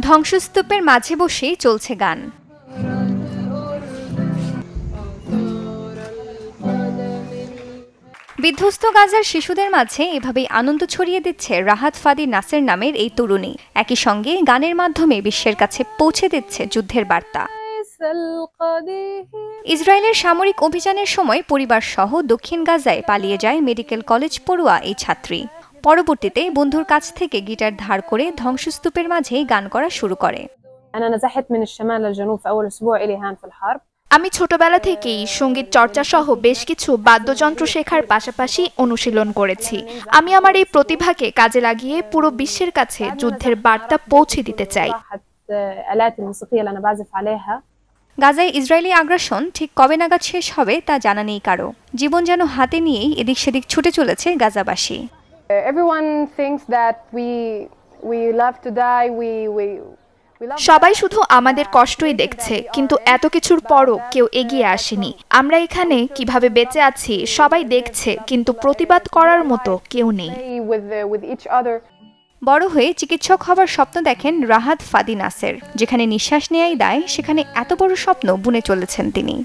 ধ্বংসস্তূপের মাঝে বসেই চলছে গান। বিধ্বস্ত গাজার শিশুদের মাঝে এভাবেই আনন্দ ছড়িয়ে দিচ্ছে রাহাত ফাদি নাসের নামের এই তরুণী। একই সঙ্গে গানের মাধ্যমে বিশ্বের কাছে পৌঁছে দিচ্ছে যুদ্ধের বার্তা। ইসরায়েলের সামরিক অভিযানের সময় পরিবার সহ দক্ষিণ গাজায় পালিয়ে যায় মেডিকেল কলেজ পড়ুয়া এই ছাত্রী। পরবর্তীতে বন্ধুর কাছ থেকে গিটার ধার করে ধ্বংসস্তূপের মাঝেই গান করা শুরু করে। আমি ছোটবেলা থেকেই সঙ্গীত চর্চা সহ বেশ কিছু বাদ্যযন্ত্র শেখার পাশাপাশি অনুশীলন করেছি। আমি আমার এই প্রতিভাকে কাজে লাগিয়ে পুরো বিশ্বের কাছে যুদ্ধের বার্তা পৌঁছে দিতে চাই। গাজায় ইসরায়েলি আগ্রাসন ঠিক কবে নাগাদ শেষ হবে তা জানা নেই কারো। জীবন যেন হাতে নিয়েই এদিক সেদিক ছুটে চলেছে গাজাবাসী। সবাই শুধু আমাদের কষ্টই দেখছে, কিন্তু এত কিছুর পরও কেউ এগিয়ে আসেনি। আমরা এখানে কিভাবে বেঁচে আছি সবাই দেখছে, কিন্তু প্রতিবাদ করার মতো কেউ নেই। বড় হয়ে চিকিৎসক হবার স্বপ্ন দেখেন রাহাত ফাদি নাসের। যেখানে নিঃশ্বাস নেয়াই দায়, সেখানে এত বড় স্বপ্ন বুনে চলেছেন তিনি।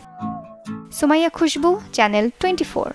সুমাইয়া খুশবু, চ্যানেল 24।